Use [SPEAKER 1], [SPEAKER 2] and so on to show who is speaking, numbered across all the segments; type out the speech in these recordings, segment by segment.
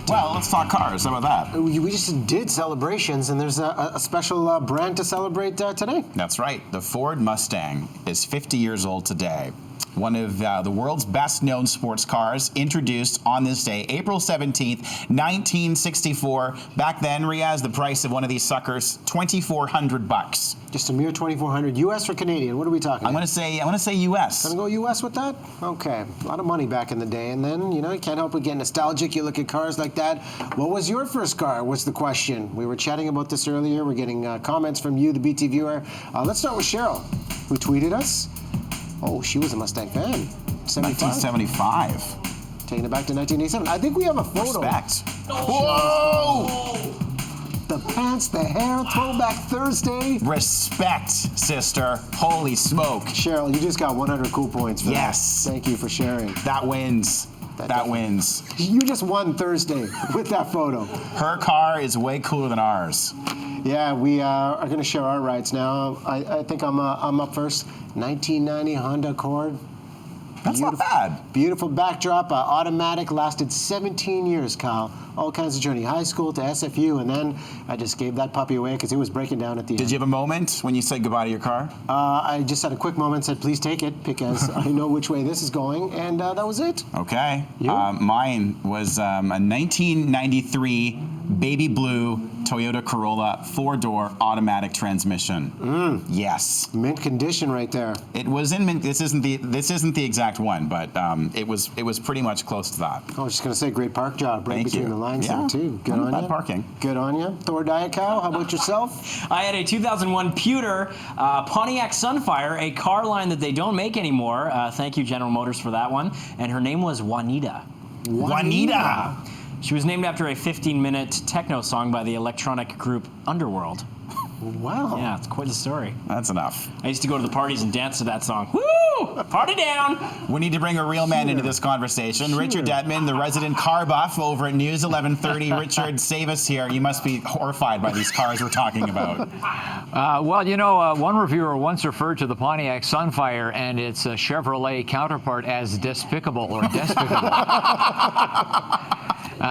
[SPEAKER 1] Well, let's talk cars. How about that?
[SPEAKER 2] We just did celebrations, and there's a special brand to celebrate today.
[SPEAKER 1] That's right. The Ford Mustang is 50 years old today. One of the world's best-known sports cars, introduced on this day, April 17th, 1964. Back then, Riaz, the price of one of these suckers, $2,400.
[SPEAKER 2] Just a mere $2,400, U.S. or Canadian? What are we talking?
[SPEAKER 1] I'm going to say U.S.
[SPEAKER 2] Gonna go U.S. with that? Okay, a lot of money back in the day, and then you can't help but get nostalgic. You look at cars like that. What was your first car? Was the question. We were chatting about this earlier. We're getting comments from you, the BT viewer. Let's start with Cheryl, who tweeted us. Oh, she was a Mustang fan.
[SPEAKER 1] 1975.
[SPEAKER 2] Taking it back to 1987. I think we have a photo.
[SPEAKER 1] Respect.
[SPEAKER 2] Whoa! The pants, the hair, Throwback Thursday.
[SPEAKER 1] Respect, sister. Holy smoke.
[SPEAKER 2] Cheryl, you just got 100 cool points for
[SPEAKER 1] yes.
[SPEAKER 2] that. Thank you for sharing.
[SPEAKER 1] That wins. That wins.
[SPEAKER 2] You just won Thursday with that photo.
[SPEAKER 1] Her car is way cooler than ours.
[SPEAKER 2] Yeah, we are going to share our rides now. I think I'm up first. 1990 Honda Accord.
[SPEAKER 1] That's not bad.
[SPEAKER 2] Beautiful backdrop. Automatic, lasted 17 years, Kyle. All kinds of journey. High school to SFU, and then I just gave that puppy away because it was breaking down at the end.
[SPEAKER 1] Did you have a moment when you said goodbye to your car?
[SPEAKER 2] I just had a quick moment, said, please take it, because I know which way this is going, and that was it.
[SPEAKER 1] Okay.
[SPEAKER 2] You?
[SPEAKER 1] Mine was a 1993 baby blue Toyota Corolla 4-door automatic transmission. Yes.
[SPEAKER 2] Mint condition right there.
[SPEAKER 1] It was in mint. This isn't the exact one, but it was pretty much close to that.
[SPEAKER 2] I was just going to say, great park job right
[SPEAKER 1] Thank
[SPEAKER 2] between
[SPEAKER 1] you.
[SPEAKER 2] the lines
[SPEAKER 1] Yeah.
[SPEAKER 2] there, too. Good on
[SPEAKER 1] Bad
[SPEAKER 2] you.
[SPEAKER 1] parking.
[SPEAKER 2] Good on you. Thor Diet Cow, how about yourself?
[SPEAKER 3] I had a 2001 Pewter Pontiac Sunfire, a car line that they don't make anymore. Thank you, General Motors, for that one. And her name was Juanita.
[SPEAKER 1] Juanita.
[SPEAKER 3] She was named after a 15-minute techno song by the electronic group Underworld.
[SPEAKER 2] Wow.
[SPEAKER 3] Yeah, it's quite a story.
[SPEAKER 1] That's enough.
[SPEAKER 3] I used to go to the parties and dance to that song. Woo! Party down!
[SPEAKER 1] We need to bring a real man into this conversation.
[SPEAKER 2] Sure.
[SPEAKER 1] Richard Detman, the resident car buff over at News 1130. Richard, save us here. You must be horrified by these cars we're talking about.
[SPEAKER 4] Well, one reviewer once referred to the Pontiac Sunfire and its Chevrolet counterpart as despicable or despicable.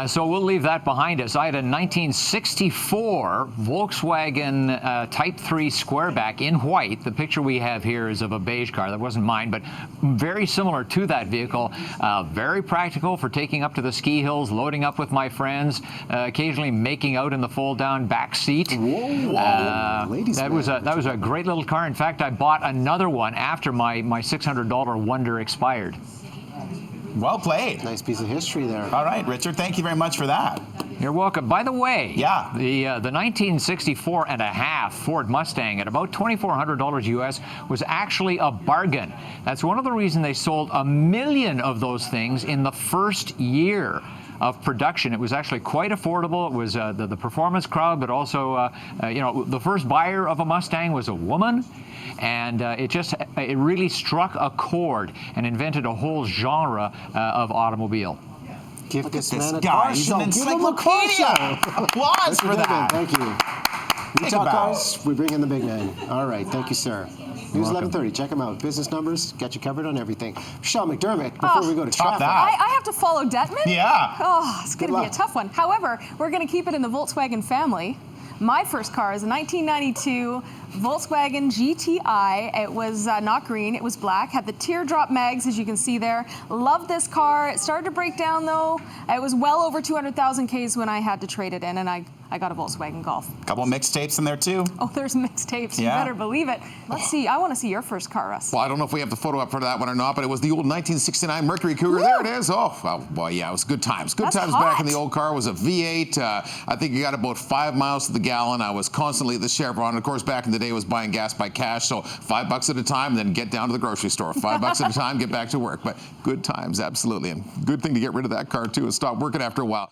[SPEAKER 4] So we'll leave that behind us. I had a 1964 Volkswagen Type 3 Squareback in white. The picture we have here is of a beige car. That wasn't mine, but very similar to that vehicle. Very practical for taking up to the ski hills, loading up with my friends, occasionally making out in the fold-down back seat.
[SPEAKER 2] Whoa. Ladies
[SPEAKER 4] that was a great little car. In fact, I bought another one after my $600 Wonder expired.
[SPEAKER 1] Well played.
[SPEAKER 2] Nice piece of history there.
[SPEAKER 1] All right, Richard, thank you very much for that.
[SPEAKER 4] You're welcome. By the way,
[SPEAKER 1] yeah,
[SPEAKER 4] the 1964 and a half Ford Mustang at about $2,400 US was actually a bargain. That's one of the reasons they sold 1 million of those things in the first year of production. It was actually quite affordable. It was the performance crowd, but also, the first buyer of a Mustang was a woman. And it really struck a chord and invented a whole genre of automobile.
[SPEAKER 2] Give this man a
[SPEAKER 1] guy.
[SPEAKER 2] car
[SPEAKER 1] He's
[SPEAKER 2] show.
[SPEAKER 1] an
[SPEAKER 2] Give him a car
[SPEAKER 1] encyclopedia.
[SPEAKER 2] show.
[SPEAKER 1] Applause for that.
[SPEAKER 2] Thank you. We talk cars, we bring in the big man. All right, thank you, sir. News 1130, check them out. Business numbers, got you covered on everything. Michelle McDermott, before we go to traffic.
[SPEAKER 5] I have to follow Detman?
[SPEAKER 1] Yeah.
[SPEAKER 5] Oh, it's going to be a tough one. However, we're going to keep it in the Volkswagen family. My first car is a 1992 Volkswagen GTI. It was not green, it was black. Had the teardrop mags, as you can see there. Loved this car. It started to break down, though. It was well over 200,000 Ks when I had to trade it in, and I got a Volkswagen Golf.
[SPEAKER 1] A couple of mixtapes in there, too.
[SPEAKER 5] Oh, there's mixtapes.
[SPEAKER 1] Yeah.
[SPEAKER 5] You better believe it. Let's see. I want to see your first car, Russ.
[SPEAKER 6] Well, I don't know if we have the photo up for that one or not, but it was the old 1969 Mercury Cougar. Woo! There it is. Oh, well, boy, yeah, it was good times. Good times back in the old car. It was a V8. I think you got about 5 miles to the gallon. I was constantly at the Chevron. Of course, back in the day, I was buying gas by cash, so $5 at a time, then get down to the grocery store. $5 at a time, get back to work. But good times, absolutely. And good thing to get rid of that car, too, and stop working after a while.